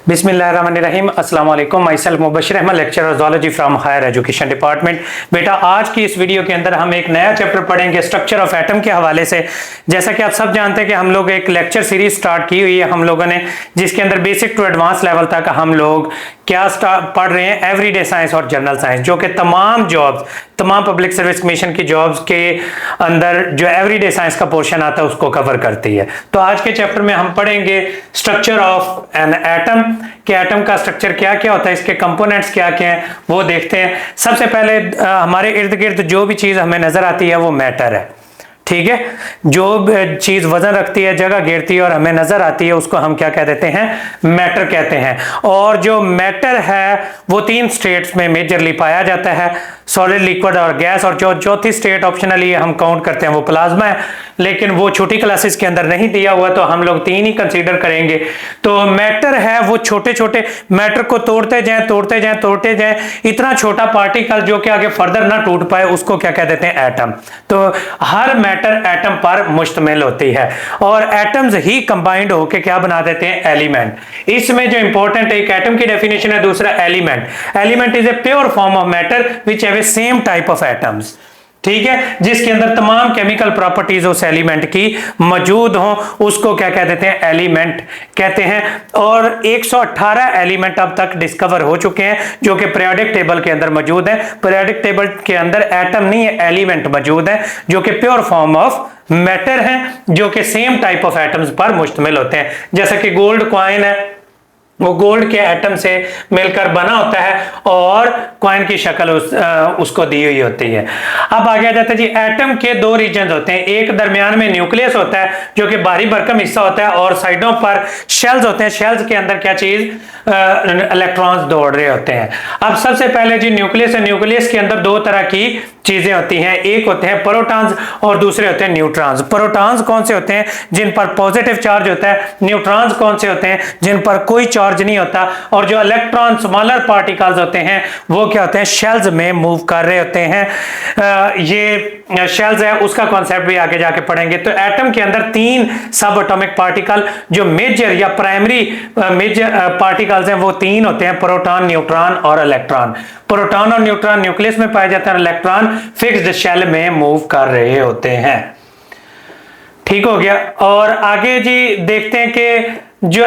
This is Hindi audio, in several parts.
बिस्मिल्लाहिर्रहमानिर्रहीम अस्सलाम वालेकुम। Myself Mubashir Ahmad, lecturer zoology from higher education department. बेटा, आज की इस वीडियो के अंदर हम एक नया चैप्टर पढ़ेंगे स्ट्रक्चर ऑफ एटम के हवाले से। जैसा कि आप सब जानते हैं कि हम लोग एक लेक्चर सीरीज स्टार्ट की हुई है हम लोगों ने, जिसके अंदर बेसिक टू एडवांस लेवल तक हम लोग क्या पढ़ रहे हैं, एवरीडे साइंस और जनरल साइंस, जो कि तमाम जॉब्स, तमाम पब्लिक सर्विस कमीशन की जॉब्स के अंदर जो एवरीडे साइंस का पोर्शन आता है उसको कवर करती है। तो आज के चैप्टर में हम पढ़ेंगे स्ट्रक्चर ऑफ एन एटम, कि एटम का स्ट्रक्चर क्या क्या होता है, इसके कंपोनेंट्स क्या क्या हैं वो देखते हैं। सबसे पहले हमारे इर्द गिर्द जो भी चीज हमें नजर आती है वो मैटर है, ठीक है। जो चीज वजन रखती है, जगह घेरती है और हमें नजर आती है, उसको हम क्या कह देते हैं, मैटर कहते हैं। और जो मैटर है वो तीन स्टेट्स में मेजरली पाया जाता है, सॉलिड, लिक्विड और गैस। और जो चौथी स्टेट ऑप्शनली हम काउंट करते हैं वो प्लाज्मा है, लेकिन वो छोटी क्लासेस के अंदर नहीं दिया हुआ, तो हम लोग तीन ही कंसीडर करेंगे। तो मैटर है वो छोटे छोटे मैटर को तोड़ते जाएं तोड़ते जाएं तोड़ते जाएं, इतना छोटा पार्टिकल जो कि आगे फर्दर ना टूट पाए, उसको क्या कह देते हैं, एटम। तो हर मैटर एटम पर मुश्तमिल होती है, और एटम्स ही कंबाइंड होकर क्या बना देते हैं, एलिमेंट। इसमें जो इंपॉर्टेंट एक एटम की डेफिनेशन है, दूसरा element. Element is a pure form of matter which have a same type of atoms, ठीक है, जिसके अंदर तमाम केमिकल प्रॉपर्टीज उस एलिमेंट की मौजूद हों, उसको क्या कह देते हैं, एलिमेंट कहते हैं। और 118 एलिमेंट अब तक डिस्कवर हो चुके हैं जो कि पीरियोडिक टेबल के अंदर मौजूद है। पीरियोडिक टेबल के अंदर एटम नहीं है, एलिमेंट मौजूद है जो कि प्योर फॉर्म ऑफ मैटर है, जो कि सेम टाइप ऑफ एटम्स पर मुश्तमिल होते हैं। जैसे कि गोल्ड कॉइन है, वो गोल्ड के एटम से मिलकर बना होता है और कॉइन की शक्ल उसको दी हुई होती है। अब आगे आ जाता है जी, एटम के दो रीजन होते हैं, एक दरमियान में न्यूक्लियस होता है जो कि बाहरी भरकम हिस्सा होता है, और साइडों पर शेल्स होते हैं। शेल्स के अंदर क्या चीज, इलेक्ट्रॉन्स दौड़ रहे होते हैं। अब सबसे पहले जी न्यूक्लियस है, न्यूक्लियस के अंदर दो तरह की चीजें होती हैं, एक होते हैं प्रोटॉन्स और दूसरे होते हैं न्यूट्रॉन्स। प्रोटॉन्स कौन से होते हैं, जिन पर पॉजिटिव चार्ज होता है। न्यूट्रॉन्स कौन से होते हैं, जिन पर कोई चार्ज नहीं होता। और जो इलेक्ट्रॉन स्मॉलर पार्टिकल्स होते हैं वो क्या होते हैं, शेल्स में मूव कर रहे होते हैं। ये शेल्स है, उसका कॉन्सेप्ट भी आगे जाके पढ़ेंगे। तो एटम के अंदर तीन सब एटॉमिक पार्टिकल जो मेजर या प्राइमरी मेजर पार्टिकल्स हैं वो तीन होते हैं, प्रोटॉन, न्यूट्रॉन और इलेक्ट्रॉन। प्रोटॉन और न्यूट्रॉन न्यूक्लियस में पाए जाते हैं, इलेक्ट्रॉन फिक्स्ड शेल में मूव कर रहे होते हैं, ठीक हो गया। और आगे जी देखते हैं कि जो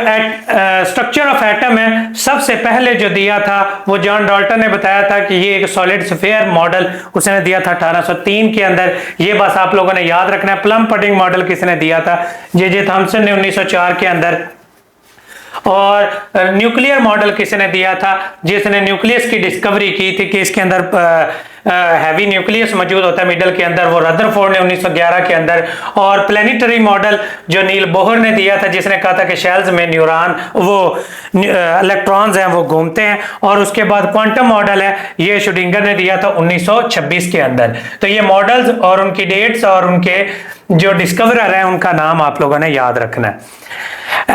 स्ट्रक्चर ऑफ एटम है, सबसे पहले जो दिया था वो जॉन डाल्टन ने बताया था कि ये एक सॉलिड स्फीयर मॉडल उसने दिया था 1803 के अंदर। ये बस आप लोगों ने याद रखना है। प्लम पडिंग मॉडल किसने दिया था, जे थॉमसन ने 1904 के अंदर। और न्यूक्लियर मॉडल किसने दिया था, जिसने न्यूक्लियस की डिस्कवरी की थी कि इसके अंदर हैवी न्यूक्लियस मौजूद होता है मिडल के अंदर, वो रदरफोर्ड ने 1911 के अंदर। और प्लेनेटरी मॉडल जो नील बोहर ने दिया था, जिसने कहा था कि शेल्स में न्यूरॉन वो इलेक्ट्रॉन्स हैं वो घूमते हैं। और उसके बाद क्वांटम मॉडल है, ये शुडिंगर ने दिया था 1926 के अंदर। तो ये मॉडल्स और उनकी डेट्स और उनके जो डिस्कवरर हैं उनका नाम आप लोगों ने याद रखना है।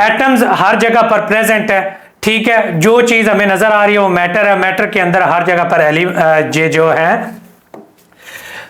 एटम्स हर जगह पर प्रेजेंट है, ठीक है। जो चीज हमें नजर आ रही है वो मैटर है, मैटर के अंदर हर जगह पर ये जो है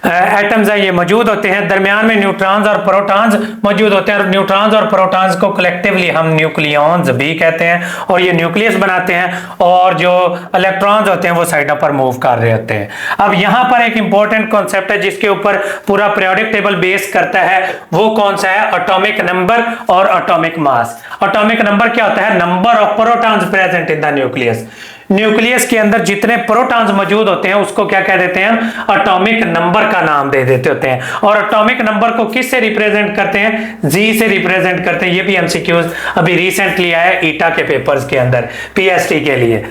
एटम्स है ये मौजूद होते हैं। दरमियान में न्यूट्रॉन्स और प्रोटॉन्स मौजूद होते हैं, और न्यूट्रॉन्स और प्रोटॉन्स को कलेक्टिवली हम न्यूक्लियॉन्स भी कहते हैं, और ये न्यूक्लियस बनाते हैं। और जो इलेक्ट्रॉन्स होते हैं वो साइडों पर मूव कर रहे होते हैं। अब यहाँ पर एक इंपॉर्टेंट कॉन्सेप्ट है जिसके ऊपर पूरा पीरियोडिक टेबल बेस करता है, वो कौन सा है, एटॉमिक नंबर और एटॉमिक मास। एटॉमिक नंबर क्या होता है, number of protons present in the nucleus. Nucleus के अंदर जितने प्रोटॉन्स मौजूद होते हैं उसको क्या कह देते हैं, एटॉमिक नंबर का नाम दे देते होते हैं। और एटॉमिक नंबर को किस से रिप्रेजेंट करते हैं, जी से रिप्रेजेंट करते हैं। ये भी एमसीक्यूज अभी रिसेंटली आया ईटा के पेपर्स के अंदर पीएचडी के लिए।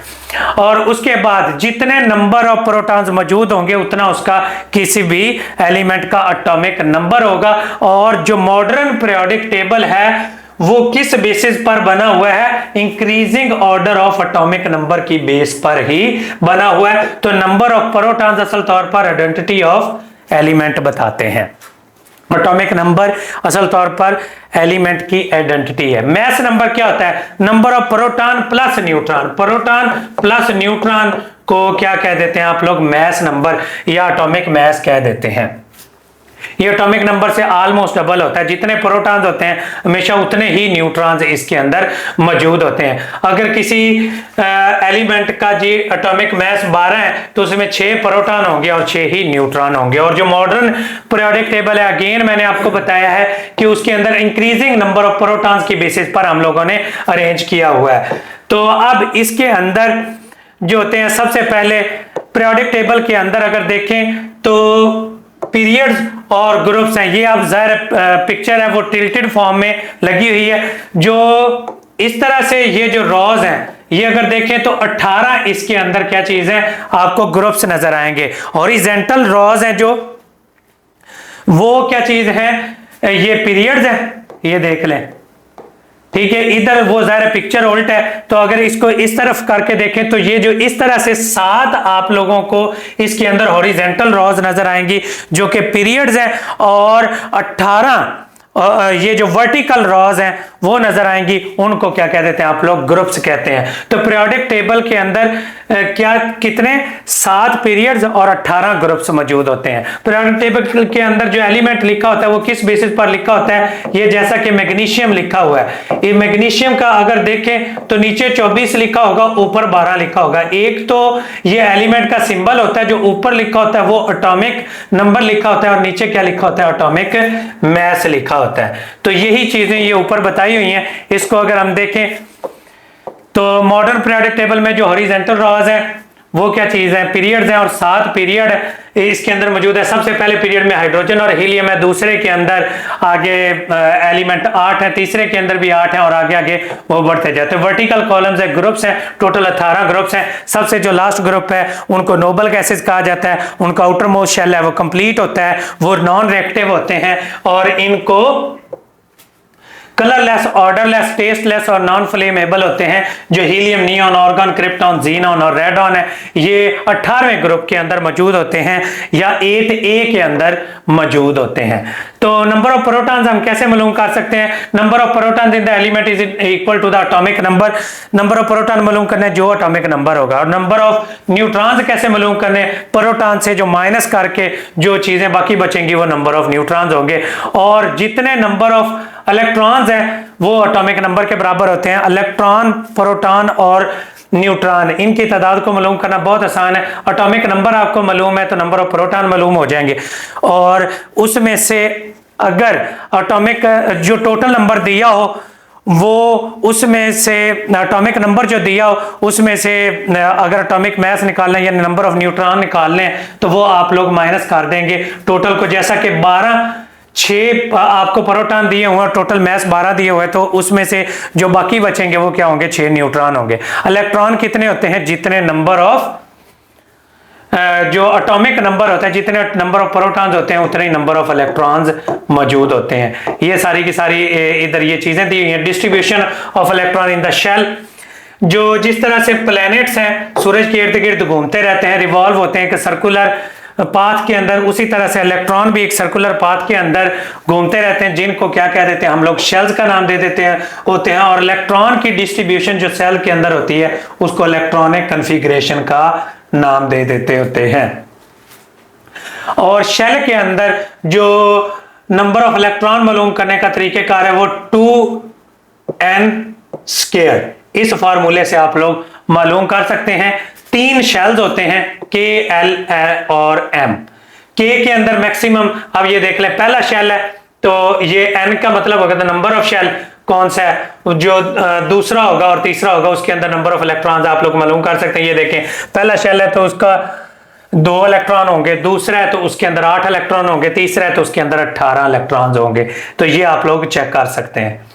और उसके बाद जितने नंबर ऑफ प्रोटॉन्स मौजूद होंगे उतना उसका किसी भी एलिमेंट का एटॉमिक नंबर होगा। और जो मॉडर्न पीरियोडिक टेबल है वो किस बेसिस पर बना हुआ है, increasing order of atomic number की बेस पर ही बना हुआ है। तो नंबर ऑफ प्रोटॉन्स असल तौर पर आइडेंटिटी ऑफ एलिमेंट बताते हैं। एटॉमिक नंबर असल तौर पर एलिमेंट की आइडेंटिटी है। मैस नंबर क्या होता है, number of proton plus neutron. Proton plus neutron को क्या कह देते हैं आप लोग, मैस नंबर या एटॉमिक मैस कह देते हैं। ये एटॉमिक नंबर से ऑलमोस्ट डबल होता है। जितने प्रोटॉन्स होते हैं हमेशा उतने ही न्यूट्रॉन्स इसके अंदर मौजूद होते हैं। अगर किसी एलिमेंट का जी एटॉमिक मास 12 है तो उसमें 6 प्रोटॉन होंगे और 6 ही न्यूट्रॉन होंगे। और जो मॉडर्न पीरियोडिक टेबल है, अगेन मैंने आपको बताया है कि उसके अंदर इंक्रीजिंग नंबर ऑफ प्रोटॉन्स की बेसिस पर हम लोगों ने अरेंज किया हुआ है। तो अब इसके अंदर जो होते हैं, सबसे पहले पीरियोडिक टेबल के अंदर अगर देखें तो पीरियड्स और ग्रुप्स हैं। ये आप जाहिर पिक्चर है वो टिल्टेड फॉर्म में लगी हुई है। जो इस तरह से ये जो रॉज हैं, ये अगर देखें तो 18 इसके अंदर क्या चीज है, आपको ग्रुप्स नजर आएंगे। हॉरिजॉन्टल रॉज हैं जो, वो क्या चीज है, ये पीरियड्स हैं, ये देख लें, ठीक है। इधर वो ज़ाहिर पिक्चर उल्ट है, तो अगर इसको इस तरफ करके देखें तो ये जो इस तरह से 7 आप लोगों को इसके अंदर हॉरिजॉन्टल रॉज नजर आएंगी जो कि पीरियड्स हैं, और 18 ये जो वर्टिकल रॉज हैं वो नजर आएंगी, उनको क्या कह देते हैं आप लोग, ग्रुप्स कहते हैं। तो पीरियोडिक टेबल के अंदर क्या कितने 7 पीरियड्स और 18 ग्रुप्स मौजूद होते हैं। पीरियोडिक टेबल के अंदर जो एलिमेंट लिखा होता है वो किस बेसिस पर लिखा होता है, ये जैसा कि मैग्नीशियम लिखा हुआ है, ये मैग्नीशियम का अगर देखें तो नीचे 24 लिखा होगा, ऊपर 12 लिखा होगा। एक तो ये एलिमेंट का सिंबल होता है, जो ऊपर लिखा होता है वो एटॉमिक नंबर लिखा होता है, और नीचे क्या लिखा होता है, एटॉमिक मास लिखा होता है। तो यही चीजें ये ऊपर बताई हुई हैं। इसको अगर हम देखें तो मॉडर्न पीरियोडिक टेबल में जो हॉरिजॉन्टल रॉज है वो क्या चीज है, पीरियड्स हैं, और 7 पीरियड इसके अंदर मौजूद है। सबसे पहले पीरियड में हाइड्रोजन और हीलियम है, दूसरे के अंदर आगे एलिमेंट 8 है, तीसरे के अंदर भी 8 है, और आगे आगे वो बढ़ते जाते हैं। वर्टिकल कॉलम्स है, ग्रुप्स हैं, टोटल 18 ग्रुप्स हैं। सबसे जो लास्ट ग्रुप है उनको नोबल गैसेस कहा जाता है। उनका आउटर मोस्ट शेल है वो कंप्लीट होता है, वो नॉन रिएक्टिव होते हैं, और इनको कलरलेस, ऑर्डरलेस, टेस्टलेस और नॉन फ्लेमेबल होते हैं। जो helium, neon, organ, krypton, xenon और रेडॉन है, ये 18वें ग्रुप के अंदर मौजूद होते हैं या 8A के अंदर मौजूद होते हैं। तो नंबर ऑफ प्रोटॉन्स हम कैसे मालूम कर सकते हैं, number of protons in the element is equal to the atomic number. Number of proton मालूम करने जो एटॉमिक नंबर होगा। और नंबर ऑफ न्यूट्रॉन्स कैसे मालूम करने, प्रोटॉन से जो माइनस करके जो चीजें बाकी बचेंगी वो नंबर ऑफ न्यूट्रॉन्स होंगे। और जितने नंबर ऑफ इलेक्ट्रॉन्स हैं वो एटॉमिक नंबर के बराबर होते हैं। इलेक्ट्रॉन, प्रोटॉन और न्यूट्रॉन, इनकी तादाद को मालूम करना बहुत आसान है। एटॉमिक नंबर आपको मालूम है तो नंबर ऑफ प्रोटॉन मालूम हो जाएंगे, और उसमें से अगर एटॉमिक जो टोटल नंबर दिया हो वो उसमें से एटॉमिक नंबर जो दिया हो उसमें से अगर एटॉमिक मास निकालना है या नंबर ऑफ न्यूट्रॉन निकालने हैं तो वो आप लोग माइनस कर देंगे टोटल को। जैसा कि 6 आपको प्रोटॉन दिए हुए, टोटल मास 12 दिए हुए, तो उसमें से जो बाकी बचेंगे वो क्या होंगे, 6 न्यूट्रॉन होंगे। इलेक्ट्रॉन कितने होते हैं, जितने नंबर ऑफ जो एटॉमिक नंबर होता है, जितने नंबर ऑफ प्रोटॉन्स होते हैं उतने ही नंबर ऑफ इलेक्ट्रॉन्स मौजूद होते हैं। ये सारी की सारी इधर ये चीजें दी हुई हैं। Distribution of electron in the shell, जो जिस तरह से प्लैनेट्स हैं सूरज के इर्द गिर्द घूमते रहते हैं, रिवॉल्व होते हैं, कि सर्कुलर पाथ के अंदर, उसी तरह से इलेक्ट्रॉन भी एक सर्कुलर पाथ के अंदर घूमते रहते हैं, जिनको क्या कह देते हैं हम लोग, शेल्स का नाम दे देते हैं होते हैं। और इलेक्ट्रॉन की डिस्ट्रीब्यूशन जो सेल के अंदर होती है उसको इलेक्ट्रॉनिक कन्फिग्रेशन का नाम दे देते होते हैं। और शेल के अंदर जो नंबर ऑफ इलेक्ट्रॉन मालूम करने का तरीकेकार है वो 2n², इस फार्मूले से आप लोग मालूम कर सकते हैं। 3 शेल्स होते हैं, K, L और M। K के अंदर मैक्सिमम, अब ये देख लें, पहला शेल है तो ये n का मतलब होगा तो नंबर ऑफ शेल कौन सा है, जो दूसरा होगा और तीसरा होगा उसके अंदर नंबर ऑफ इलेक्ट्रॉन्स आप लोग मालूम कर सकते हैं। ये देखें, पहला शेल है तो उसका 2 इलेक्ट्रॉन होंगे, दूसरा है तो उसके अंदर 8 इलेक्ट्रॉन होंगे, तीसरा है तो उसके अंदर 18 इलेक्ट्रॉन्स होंगे। तो ये आप लोग चेक कर सकते हैं।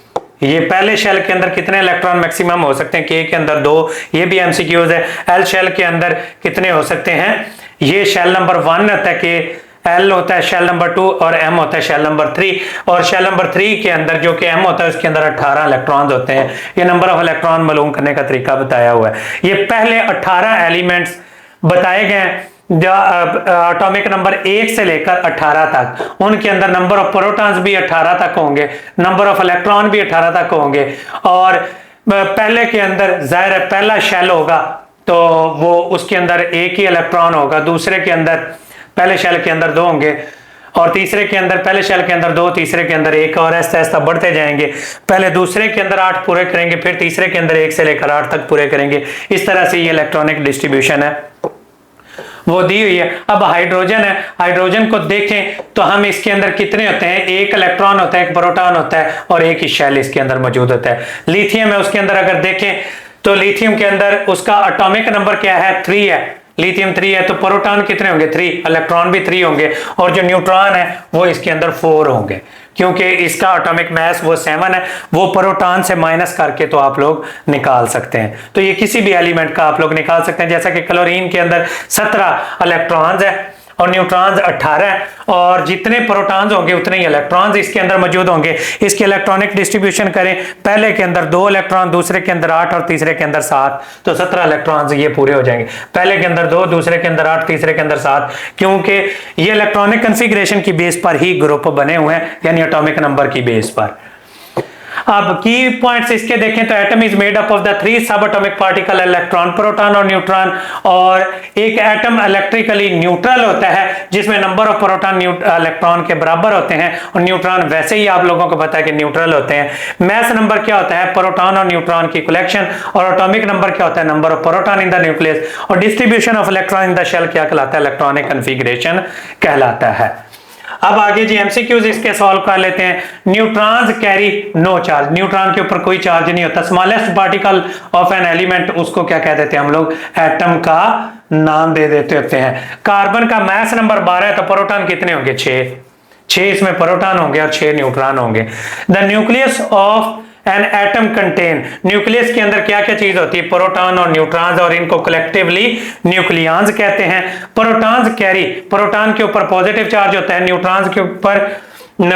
ये पहले शेल के अंदर कितने इलेक्ट्रॉन मैक्सिमम हो सकते हैं, के के अंदर 2, ये भी एमसीक्यूज है। एल शेल के अंदर कितने हो सकते हैं, ये शेल नंबर 1 होता है, के एल होता है शेल नंबर 2 और एम होता है शेल नंबर 3। और शेल नंबर 3 के अंदर जो कि एम होता है उसके अंदर 18 इलेक्ट्रॉन्स होते हैं। ये नंबर ऑफ इलेक्ट्रॉन मालूम करने का तरीका बताया हुआ है। ये पहले 18 एलिमेंट्स बताए गए जो एटॉमिक नंबर 1 से लेकर 18 तक, उनके अंदर नंबर ऑफ प्रोटॉन्स भी 18 तक होंगे, नंबर ऑफ इलेक्ट्रॉन भी 18 तक होंगे। और पहले के अंदर जाहिर है पहला शेल होगा तो वो उसके अंदर 1 ही इलेक्ट्रॉन होगा, दूसरे के अंदर, पहले शेल के अंदर 2 होंगे और तीसरे के अंदर, पहले शेल के अंदर 2, तीसरे के अंदर 1, और ऐसा ऐसा बढ़ते जाएंगे। पहले दूसरे के अंदर 8 पूरे करेंगे, फिर तीसरे के अंदर 1 से लेकर 8 तक पूरे करेंगे। इस तरह से ये इलेक्ट्रॉनिक डिस्ट्रीब्यूशन है वो दी हुई है। अब हाइड्रोजन है, हाइड्रोजन को देखें तो हम इसके अंदर कितने होते हैं, एक इलेक्ट्रॉन होता है, एक प्रोटॉन होता है और एक ही शेल इसके अंदर मौजूद होता है। लिथियम है, उसके अंदर अगर देखें तो लिथियम के अंदर उसका एटॉमिक नंबर क्या है, 3 है। लिथियम 3 है तो प्रोटॉन कितने होंगे, 3, इलेक्ट्रॉन भी 3 होंगे, और जो न्यूट्रॉन है वो इसके अंदर 4 होंगे, क्योंकि इसका एटॉमिक मास वो 7 है। वो प्रोटॉन से माइनस करके तो आप लोग निकाल सकते हैं। तो ये किसी भी एलिमेंट का आप लोग निकाल सकते हैं, जैसा कि क्लोरीन के अंदर 17 इलेक्ट्रॉन्स है और न्यूट्रॉन्स 18 है, और जितने प्रोटॉन्स होंगे उतने ही इलेक्ट्रॉन्स इसके अंदर मौजूद होंगे। इसके इलेक्ट्रॉनिक डिस्ट्रीब्यूशन करें, पहले के अंदर 2 इलेक्ट्रॉन, दूसरे के अंदर 8 और तीसरे के अंदर 7, तो 17 इलेक्ट्रॉन्स ये पूरे हो जाएंगे। पहले के अंदर 2, दूसरे के अंदर 8, तीसरे के अंदर 7, क्योंकि ये इलेक्ट्रॉनिक कन्फिग्रेशन की बेस पर ही ग्रुप बने हुए हैं, यानी एटॉमिक नंबर की बेस पर। अब की पॉइंट्स इसके देखें तो atom is made up of the 3 सब एटॉमिक पार्टिकल, इलेक्ट्रॉन, प्रोटॉन और न्यूट्रॉन। और एक एटम इलेक्ट्रिकली न्यूट्रल होता है जिसमें नंबर ऑफ प्रोटॉन इलेक्ट्रॉन के बराबर होते हैं, और न्यूट्रॉन वैसे ही आप लोगों को पता है कि न्यूट्रल होते हैं। मैस नंबर क्या होता है, प्रोटॉन और न्यूट्रॉन की कलेक्शन, और एटॉमिक नंबर क्या होता है, number of proton in the nucleus, और distribution of electron in the shell क्या कहलाता है, इलेक्ट्रॉनिक कन्फिगरेशन कहलाता है। अब आगे जी एमसीक्यूज इसके सॉल्व कर लेते हैं। Neutrons carry no charge, neutron के ऊपर कोई चार्ज नहीं होता। Smallest particle of an element, उसको क्या कह देते हैं हम लोग, एटम का नाम दे देते होते हैं। कार्बन का मास नंबर 12 है तो प्रोटॉन कितने होंगे, 6 इसमें प्रोटॉन होंगे और 6 न्यूट्रॉन होंगे। The nucleus of an atom contain, nucleus के अंदर क्या क्या चीज होती है, प्रोटॉन और न्यूट्रॉन्स, और इनको कलेक्टिवली न्यूक्लियॉन्स कहते हैं। प्रोटॉन्स कैरी, प्रोटॉन के ऊपर पॉजिटिव चार्ज होता है, न्यूट्रॉन्स के ऊपर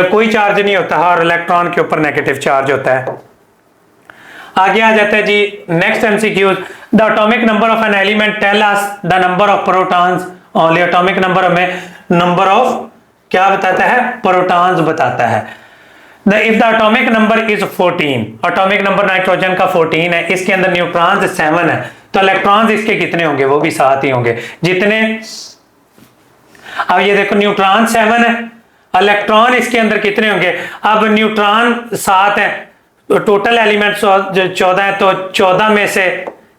कोई चार्ज नहीं होता, और इलेक्ट्रॉन के ऊपर नेगेटिव चार्ज होता है। आगे आ जाता है जी next MCQs. The atomic number of an element tell us the number of protons only, atomic number हमें नंबर ऑफ क्या बताता है, प्रोटॉन्स बताता है। If the atomic number is 14, atomic number nitrogen का 14 है, इसके अंदर न्यूट्रॉन्स 7 है, तो इलेक्ट्रॉन्स इसके कितने होंगे, वो भी 7 ही होंगे जितने। अब ये देखो न्यूट्रॉन 7 है, इलेक्ट्रॉन इसके अंदर कितने होंगे, अब न्यूट्रॉन 7 है तो टोटल एलिमेंट 14 है, तो 14 में से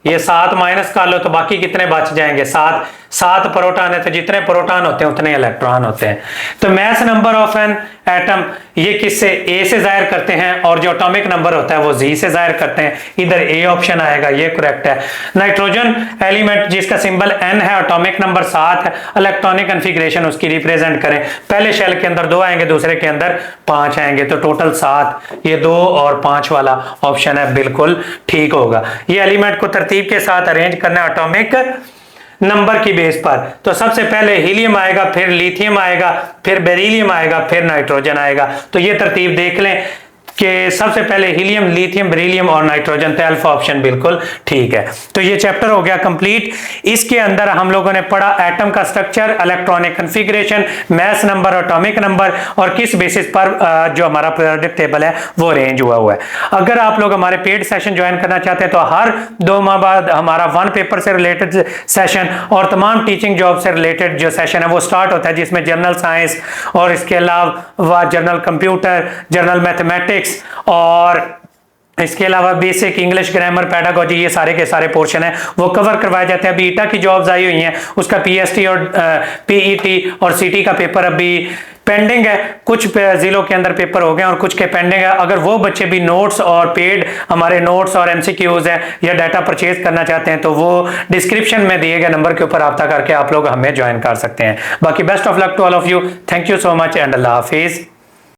ये 7 माइनस कर लो तो बाकी कितने बच जाएंगे, 7 प्रोटॉन है, तो जितने प्रोटॉन होते हैं उतने इलेक्ट्रॉन होते हैं। तो mass number of an atom ये किससे, ए से जाहिर करते हैं, और जो एटॉमिक नंबर होता है वो जी से जाहिर करते हैं। इधर ए ऑप्शन आएगा, ये करेक्ट है। नाइट्रोजन एलिमेंट जिसका सिंबल एन है, एटॉमिक नंबर 7 है, इलेक्ट्रॉनिक कन्फिग्रेशन उसकी रिप्रेजेंट करें, पहले शेल के अंदर 2 आएंगे, दूसरे के अंदर 5 आएंगे, तो टोटल 7, ये 2 और 5 वाला ऑप्शन है बिल्कुल ठीक होगा। ये एलिमेंट को तरतीब के साथ अरेंज करना एटॉमिक नंबर की बेस पर, तो सबसे पहले हीलियम आएगा, फिर लिथियम आएगा, फिर बेरिलियम आएगा, फिर नाइट्रोजन आएगा। तो ये तरतीब देख लें कि सबसे पहले हीलियम, लिथियम, बेरिलियम और नाइट्रोजन, तो अल्फा ऑप्शन बिल्कुल ठीक है। तो ये चैप्टर हो गया कंप्लीट। इसके अंदर हम लोगों ने पढ़ा एटम का structure, electronic configuration, mass number, atomic number, और किस बेसिस पर जो हमारा पीरियोडिक टेबल है वो अरेंज हुआ है। अगर आप लोग हमारे पेड सेशन ज्वाइन करना चाहते हैं तो हर 2 माह बाद हमारा 1 पेपर से रिलेटेड सेशन और तमाम टीचिंग जॉब से रिलेटेड जो सेशन है वो स्टार्ट होता है, जिसमें जनरल साइंस और इसके अलावा जनरल कंप्यूटर, जनरल मैथमेटिक्स और इसके अलावा बेसिक इंग्लिश, ग्रामर, पेडागोजी, ये सारे के सारे पोर्शन है वो कवर करवाए जाते हैं। अभी ईटा की जॉब्स आई हुई हैं, उसका पीएसटी और पीईटी और सीटी का पेपर अभी पेंडिंग है। कुछ जिलों के अंदर पेपर हो गए और कुछ के पेंडिंग है। अगर वो बच्चे भी नोट्स और पेड हमारे नोट्स और एमसीक्यूज है या डाटा परचेज करना चाहते हैं तो वो डिस्क्रिप्शन में दिए गए नंबर के ऊपर रब्ता करके आप लोग हमें ज्वाइन कर सकते हैं। बाकी best of luck to all of you, thank you so much and अल्लाह हाफिज।